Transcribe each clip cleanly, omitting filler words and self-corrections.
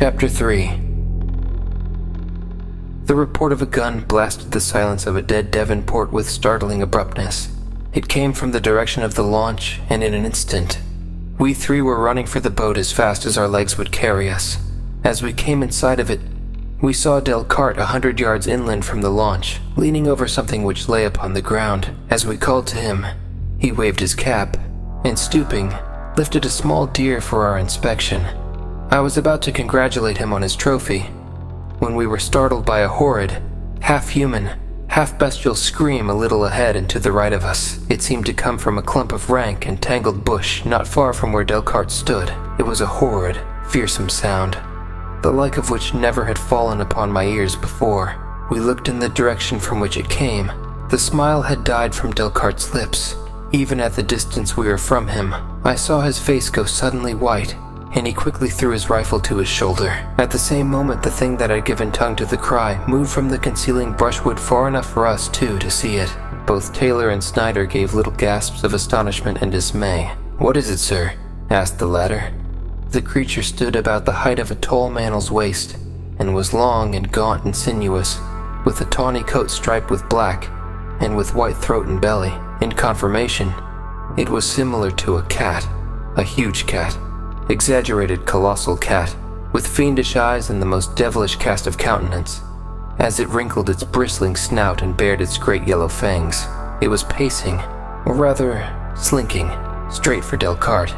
Chapter 3. The report of a gun blasted the silence of a dead Devonport with startling abruptness. It came from the direction of the launch, and in an instant, we three were running for the boat as fast as our legs would carry us. As we came inside of it, we saw Delcarte 100 yards inland from the launch, leaning over something which lay upon the ground. As we called to him, he waved his cap, and stooping, lifted a small deer for our inspection. I was about to congratulate him on his trophy, when we were startled by a horrid, half-human, half-bestial scream a little ahead and to the right of us. It seemed to come from a clump of rank and tangled bush not far from where Delcarte stood. It was a horrid, fearsome sound, the like of which never had fallen upon my ears before. We looked in the direction from which it came. The smile had died from Delcarte's lips. Even at the distance we were from him, I saw his face go suddenly white, and he quickly threw his rifle to his shoulder. At the same moment, the thing that had given tongue to the cry moved from the concealing brushwood far enough for us, too, to see it. Both Taylor and Snyder gave little gasps of astonishment and dismay. "What is it, sir?" asked the latter. The creature stood about the height of a tall man's waist, and was long and gaunt and sinuous, with a tawny coat striped with black, and with white throat and belly. In confirmation, it was similar to a cat, a huge cat. Exaggerated colossal cat, with fiendish eyes and the most devilish cast of countenance, as it wrinkled its bristling snout and bared its great yellow fangs. It was pacing, or rather slinking, straight for Delcarte,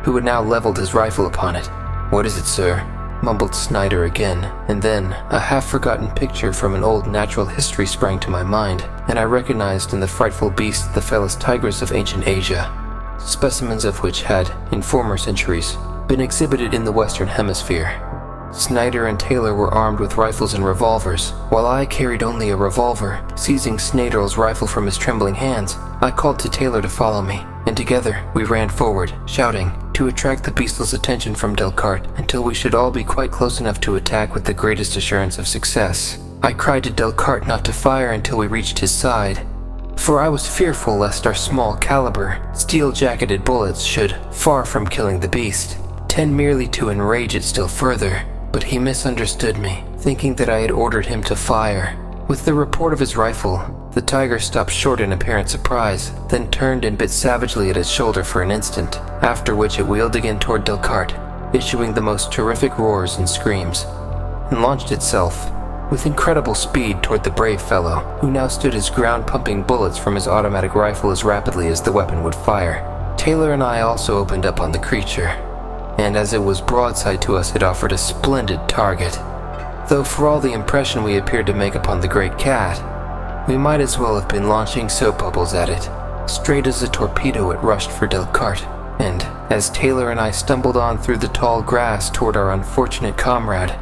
who had now leveled his rifle upon it. "What is it, sir?" mumbled Snyder again, and then a half-forgotten picture from an old natural history sprang to my mind, and I recognized in the frightful beast the felis tigris of ancient Asia, specimens of which had, in former centuries, been exhibited in the Western Hemisphere. Snyder and Taylor were armed with rifles and revolvers, while I carried only a revolver. Seizing Snyder's rifle from his trembling hands, I called to Taylor to follow me, and together we ran forward, shouting, to attract the beast's attention from Delcarte until we should all be quite close enough to attack with the greatest assurance of success. I cried to Delcarte not to fire until we reached his side, for I was fearful lest our small caliber, steel-jacketed bullets should, far from killing the beast, tend merely to enrage it still further. But he misunderstood me, thinking that I had ordered him to fire. With the report of his rifle, the tiger stopped short in apparent surprise, then turned and bit savagely at his shoulder for an instant, after which it wheeled again toward Delcarte, issuing the most terrific roars and screams, and launched itself with incredible speed toward the brave fellow, who now stood his ground pumping bullets from his automatic rifle as rapidly as the weapon would fire. Taylor and I also opened up on the creature, and as it was broadside to us, it offered a splendid target. Though for all the impression we appeared to make upon the great cat, we might as well have been launching soap bubbles at it. Straight as a torpedo it rushed for Delcarte, and as Taylor and I stumbled on through the tall grass toward our unfortunate comrade,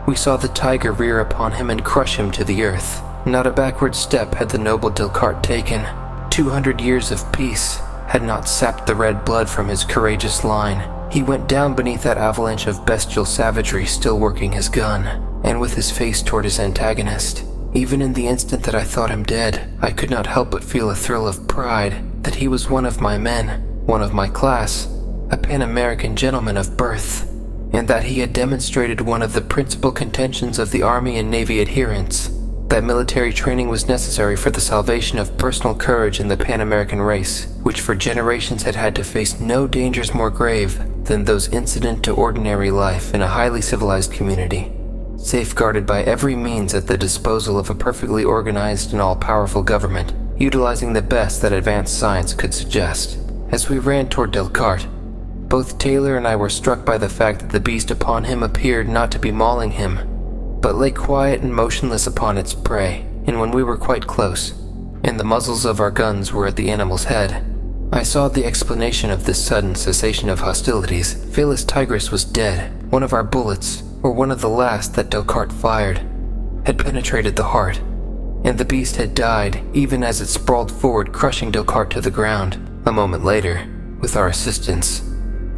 we saw the tiger rear upon him and crush him to the earth. Not a backward step had the noble Delcarte taken. 200 years of peace had not sapped the red blood from his courageous line. He went down beneath that avalanche of bestial savagery, still working his gun, and with his face toward his antagonist. Even in the instant that I thought him dead, I could not help but feel a thrill of pride that he was one of my men, one of my class, a Pan-American gentleman of birth, and that he had demonstrated one of the principal contentions of the Army and Navy adherents, that military training was necessary for the salvation of personal courage in the Pan-American race, which for generations had had to face no dangers more grave than those incident to ordinary life in a highly civilized community, safeguarded by every means at the disposal of a perfectly organized and all-powerful government, utilizing the best that advanced science could suggest. As we ran toward Delcarte, both Taylor and I were struck by the fact that the beast upon him appeared not to be mauling him, but lay quiet and motionless upon its prey. And when we were quite close, and the muzzles of our guns were at the animal's head, I saw the explanation of this sudden cessation of hostilities. Felis tigris was dead. One of our bullets, or one of the last that Delcarte fired, had penetrated the heart, and the beast had died even as it sprawled forward, crushing Delcarte to the ground. A moment later, with our assistance,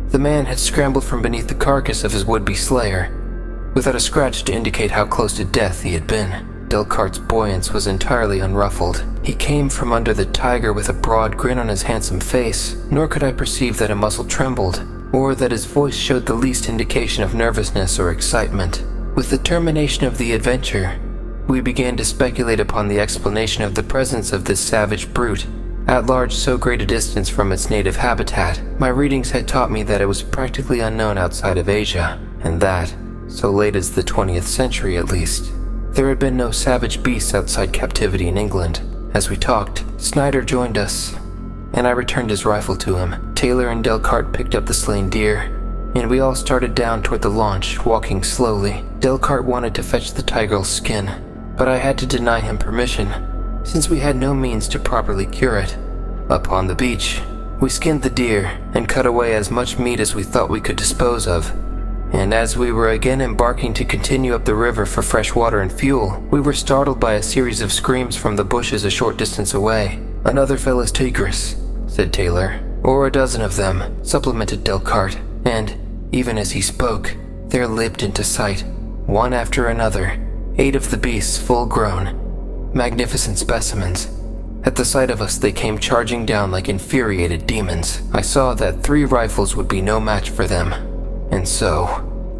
the man had scrambled from beneath the carcass of his would-be slayer, without a scratch to indicate how close to death he had been. Delcarte's buoyance was entirely unruffled. He came from under the tiger with a broad grin on his handsome face, nor could I perceive that a muscle trembled. or that his voice showed the least indication of nervousness or excitement. With the termination of the adventure, we began to speculate upon the explanation of the presence of this savage brute, at large so great a distance from its native habitat. My readings had taught me that it was practically unknown outside of Asia, and that, so late as the 20th century at least, there had been no savage beasts outside captivity in England. As we talked, Snyder joined us, and I returned his rifle to him. Taylor and Delcart picked up the slain deer, and we all started down toward the launch, walking slowly. Delcart wanted to fetch the tiger's skin, but I had to deny him permission, since we had no means to properly cure it. Upon the beach, we skinned the deer and cut away as much meat as we thought we could dispose of. And as we were again embarking to continue up the river for fresh water and fuel, we were startled by a series of screams from the bushes a short distance away. "Another fellow's tigress," said Taylor. "Or a dozen of them," supplemented Delcart, and, even as he spoke, there leaped into sight, one after another, 8 of the beasts full grown, magnificent specimens. At the sight of us, they came charging down like infuriated demons. I saw that 3 rifles would be no match for them, and so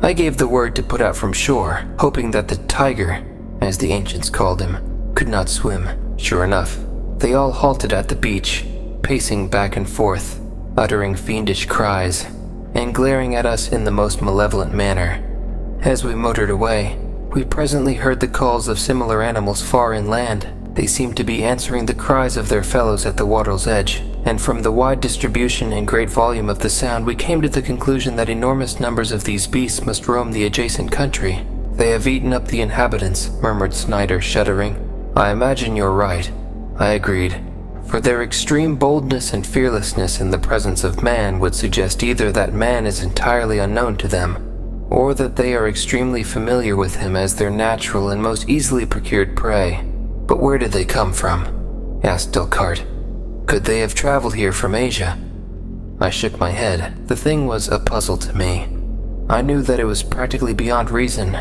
I gave the word to put out from shore, hoping that the tiger, as the ancients called him, could not swim. Sure enough, they all halted at the beach, pacing back and forth, uttering fiendish cries, and glaring at us in the most malevolent manner. As we motored away, we presently heard the calls of similar animals far inland. They seemed to be answering the cries of their fellows at the water's edge, and from the wide distribution and great volume of the sound, we came to the conclusion that enormous numbers of these beasts must roam the adjacent country. "They have eaten up the inhabitants," murmured Snyder, shuddering. "I imagine you're right," I agreed, for their extreme boldness and fearlessness in the presence of man would suggest either that man is entirely unknown to them, or that they are extremely familiar with him as their natural and most easily procured prey. "But where did they come from?" asked Delcart. "Could they have traveled here from Asia?" I shook my head. The thing was a puzzle to me. I knew that it was practically beyond reason.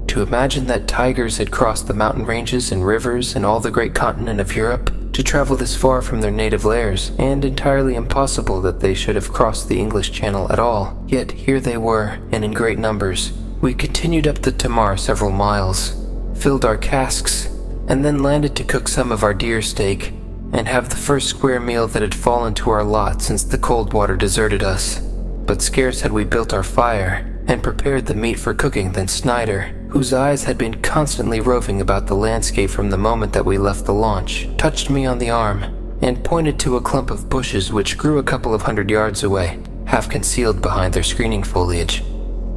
To imagine that tigers had crossed the mountain ranges and rivers and all the great continent of Europe to travel this far from their native lairs, and entirely impossible that they should have crossed the English Channel at all. Yet here they were, and in great numbers. We continued up the Tamar several miles, filled our casks, and then landed to cook some of our deer steak and have the first square meal that had fallen to our lot since the cold water deserted us. But scarce had we built our fire and prepared the meat for cooking than Snyder, whose eyes had been constantly roving about the landscape from the moment that we left the launch, touched me on the arm and pointed to a clump of bushes which grew a couple of 100 yards away, half concealed behind their screening foliage.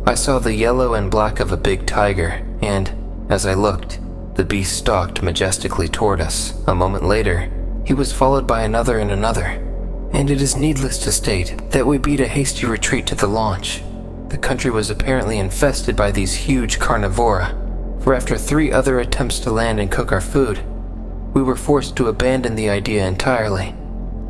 I saw the yellow and black of a big tiger, and, as I looked, the beast stalked majestically toward us. A moment later, he was followed by another and another, and it is needless to state that we beat a hasty retreat to the launch. The country was apparently infested by these huge carnivora, for after 3 other attempts to land and cook our food, we were forced to abandon the idea entirely,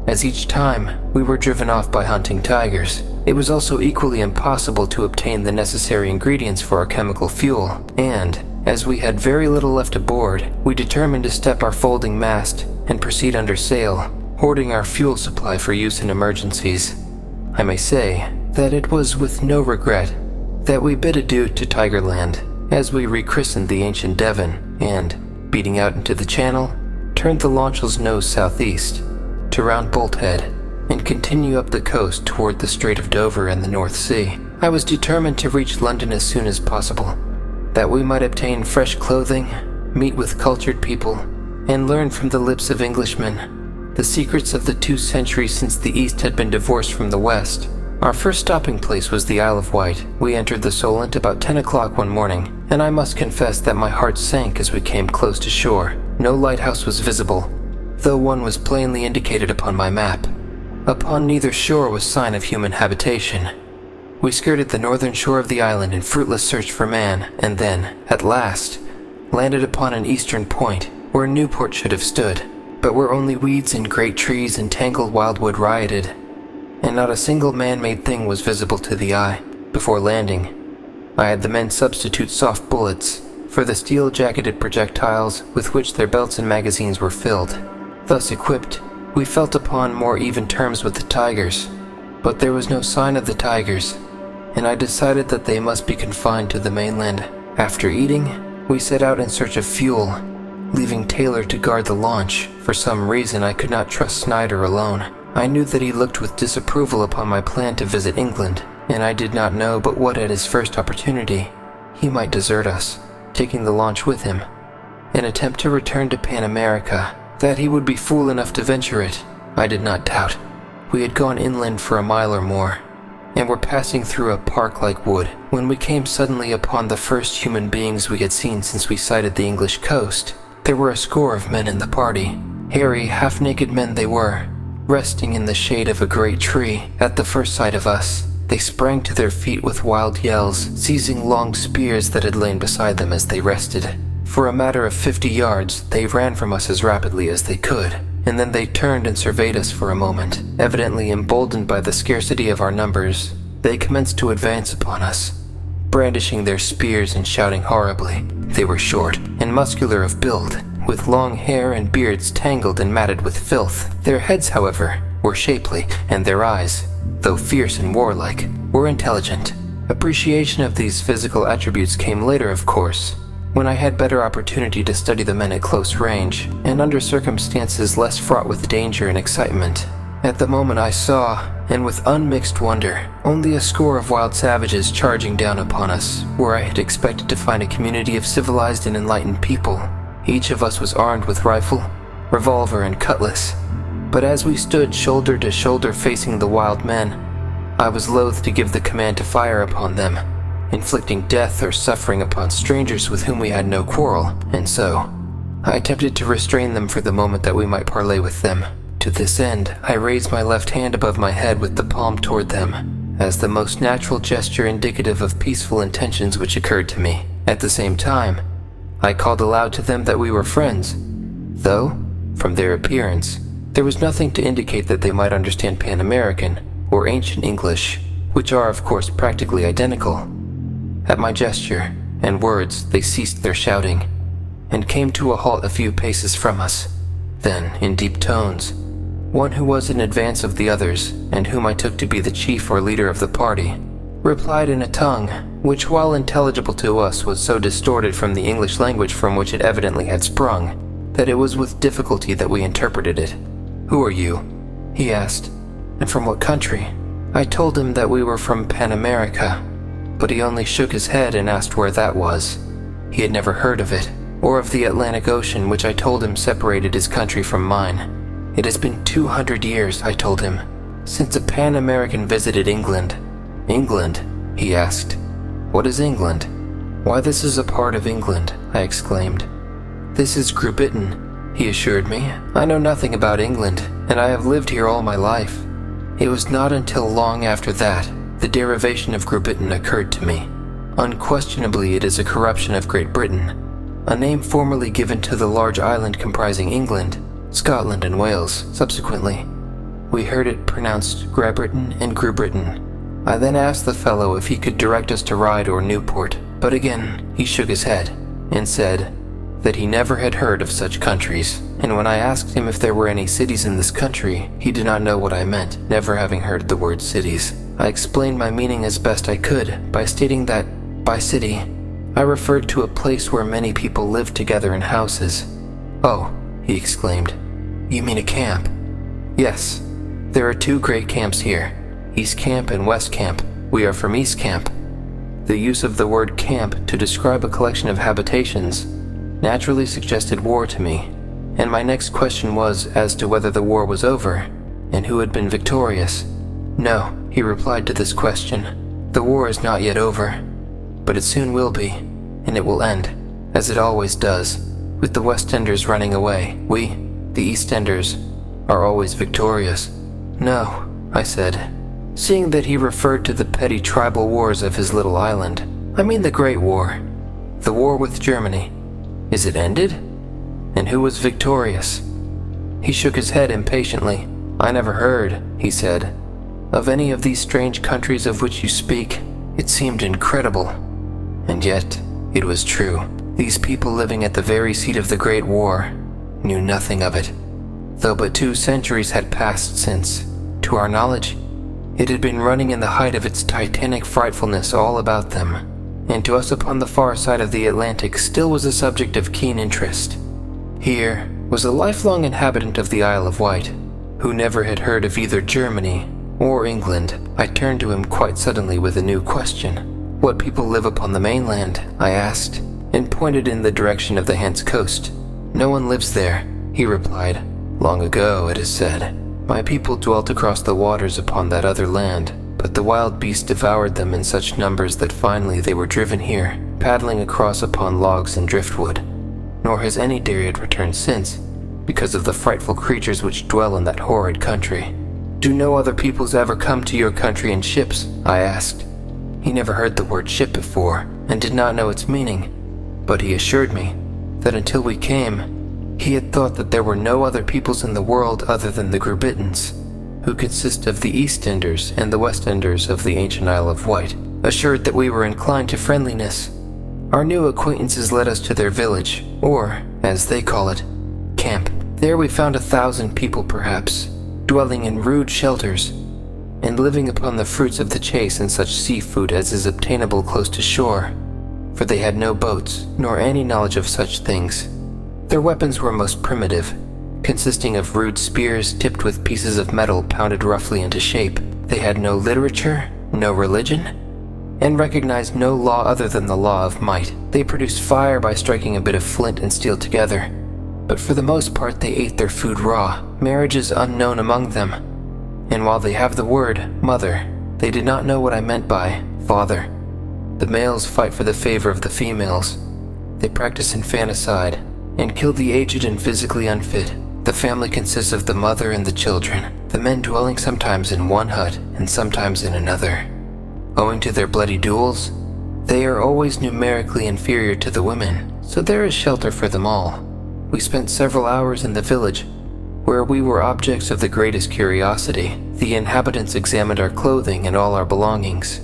as each time we were driven off by hunting tigers. It was also equally impossible to obtain the necessary ingredients for our chemical fuel, and as we had very little left aboard, we determined to step our folding mast and proceed under sail, hoarding our fuel supply for use in emergencies. I may say that it was with no regret that we bid adieu to Tigerland as we rechristened the ancient Devon and, beating out into the channel, turned the launch's nose southeast to round Bolthead and continue up the coast toward the Strait of Dover and the North Sea. I was determined to reach London as soon as possible, that we might obtain fresh clothing, meet with cultured people, and learn from the lips of Englishmen the secrets of the 2 centuries since the East had been divorced from the West. Our first stopping place was the Isle of Wight. We entered the Solent about 10 o'clock one morning, and I must confess that my heart sank as we came close to shore. No lighthouse was visible, though one was plainly indicated upon my map. Upon neither shore was sign of human habitation. We skirted the northern shore of the island in fruitless search for man, and then, at last, landed upon an eastern point where Newport should have stood, but where only weeds and great trees and tangled wildwood rioted, and not a single man-made thing was visible to the eye. Before landing, I had the men substitute soft bullets for the steel-jacketed projectiles with which their belts and magazines were filled. Thus equipped, we felt upon more even terms with the tigers, but there was no sign of the tigers, and I decided that they must be confined to the mainland. After eating, we set out in search of fuel, leaving Taylor to guard the launch. For some reason, I could not trust Snyder alone. I knew that he looked with disapproval upon my plan to visit England, and I did not know but what at his first opportunity, he might desert us, taking the launch with him. An attempt to return to Pan America, that he would be fool enough to venture it, I did not doubt. We had gone inland for a mile or more, and were passing through a park-like wood, when we came suddenly upon the first human beings we had seen since we sighted the English coast. There were a score of men in the party. Hairy, half-naked men they were, resting in the shade of a great tree. At the first sight of us, they sprang to their feet with wild yells, seizing long spears that had lain beside them as they rested. For a matter of 50 yards, they ran from us as rapidly as they could, and then they turned and surveyed us for a moment. Evidently emboldened by the scarcity of our numbers, they commenced to advance upon us, brandishing their spears and shouting horribly. They were short and muscular of build, with long hair and beards tangled and matted with filth. Their heads, however, were shapely, and their eyes, though fierce and warlike, were intelligent. Appreciation of these physical attributes came later, of course, when I had better opportunity to study the men at close range, and under circumstances less fraught with danger and excitement. At the moment I saw, and with unmixed wonder, only a score of wild savages charging down upon us, where I had expected to find a community of civilized and enlightened people. Each of us was armed with rifle, revolver, and cutlass. But as we stood shoulder to shoulder facing the wild men, I was loath to give the command to fire upon them, inflicting death or suffering upon strangers with whom we had no quarrel, and so I attempted to restrain them for the moment that we might parley with them. To this end, I raised my left hand above my head with the palm toward them, as the most natural gesture indicative of peaceful intentions which occurred to me. At the same time, I called aloud to them that we were friends, though, from their appearance, there was nothing to indicate that they might understand Pan American or Ancient English, which are of course practically identical. At my gesture and words, they ceased their shouting, and came to a halt a few paces from us. Then, in deep tones, one who was in advance of the others, and whom I took to be the chief or leader of the party, replied in a tongue which, while intelligible to us, was so distorted from the English language from which it evidently had sprung, that it was with difficulty that we interpreted it. "Who are you?" he asked, "and from what country?" I told him that we were from Pan America, but he only shook his head and asked where that was. He had never heard of it, or of the Atlantic Ocean, which I told him separated his country from mine. "It has been 200 years, I told him, since a Pan American visited England." "England?" he asked. "What is England?" "Why, this is a part of England," I exclaimed. "This is Great Britain," he assured me. "I know nothing about England, and I have lived here all my life." It was not until long after that the derivation of Great Britain occurred to me. Unquestionably, it is a corruption of Great Britain, a name formerly given to the large island comprising England, Scotland, and Wales. Subsequently, we heard it pronounced Great Britain and Great Britain. I then asked the fellow if he could direct us to Ryde or Newport, but again he shook his head and said that he never had heard of such countries, and when I asked him if there were any cities in this country, he did not know what I meant, never having heard the word cities. I explained my meaning as best I could by stating that, by city, I referred to a place where many people lived together in houses. "Oh," he exclaimed, "you mean a camp?" "Yes, there are two great camps here, East Camp and West Camp. We are from East Camp." The use of the word camp to describe a collection of habitations naturally suggested war to me, and my next question was as to whether the war was over, and who had been victorious. "No," he replied to this question, "the war is not yet over, but it soon will be, and it will end, as it always does, with the West Enders running away. We, the East Enders, are always victorious." "No," I said, seeing that he referred to the petty tribal wars of his little island. "I mean the Great War, the war with Germany. Is it ended? And who was victorious?" He shook his head impatiently. "I never heard," he said, "of any of these strange countries of which you speak." It seemed incredible, and yet it was true. These people living at the very seat of the Great War knew nothing of it, though but 2 centuries had passed since, to our knowledge, It had been running in the height of its titanic frightfulness all about them, and to us upon the far side of the Atlantic still was a subject of keen interest. Here was a lifelong inhabitant of the Isle of Wight, who never had heard of either Germany or England. I turned to him quite suddenly with a new question. "What people live upon the mainland?" I asked, and pointed in the direction of the Hanse coast. "No one lives there," he replied. "Long ago, it is said, my people dwelt across the waters upon that other land, but the wild beasts devoured them in such numbers that finally they were driven here, paddling across upon logs and driftwood. Nor has any dared return since, because of the frightful creatures which dwell in that horrid country." "Do no other peoples ever come to your country in ships?" I asked. He never heard the word ship before, and did not know its meaning, but he assured me that until we came, he had thought that there were no other peoples in the world other than the Grubittans, who consist of the Eastenders and the Westenders of the ancient Isle of Wight. Assured that we were inclined to friendliness, our new acquaintances led us to their village, or, as they call it, camp. There we found 1,000 people perhaps, dwelling in rude shelters, and living upon the fruits of the chase and such seafood as is obtainable close to shore, for they had no boats, nor any knowledge of such things. Their weapons were most primitive, consisting of rude spears tipped with pieces of metal pounded roughly into shape. They had no literature, no religion, and recognized no law other than the law of might. They produced fire by striking a bit of flint and steel together, but for the most part they ate their food raw. Marriage is unknown among them, and while they have the word mother, they did not know what I meant by father. The males fight for the favor of the females. They practice infanticide and kill the aged and physically unfit. The family consists of the mother and the children, the men dwelling sometimes in one hut and sometimes in another. Owing to their bloody duels, they are always numerically inferior to the women, so there is shelter for them all. We spent several hours in the village, where we were objects of the greatest curiosity. The inhabitants examined our clothing and all our belongings,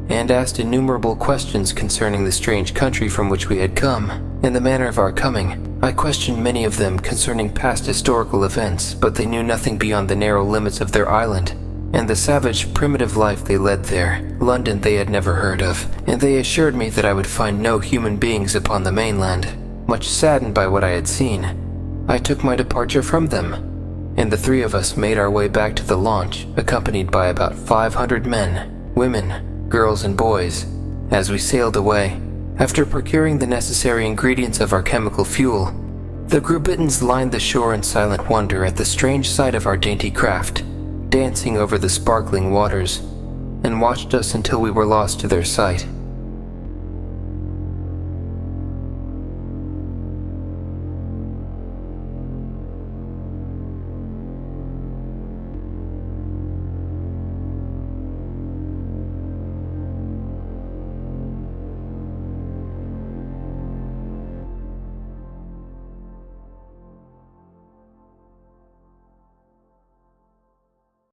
and asked innumerable questions concerning the strange country from which we had come, and the manner of our coming. I questioned many of them concerning past historical events, but they knew nothing beyond the narrow limits of their island, and the savage, primitive life they led there. London they had never heard of, and they assured me that I would find no human beings upon the mainland. Much saddened by what I had seen, I took my departure from them, and the three of us made our way back to the launch, accompanied by about 500 men, women, girls, and boys. As we sailed away, after procuring the necessary ingredients of our chemical fuel, the Grubittans lined the shore in silent wonder at the strange sight of our dainty craft, dancing over the sparkling waters, and watched us until we were lost to their sight.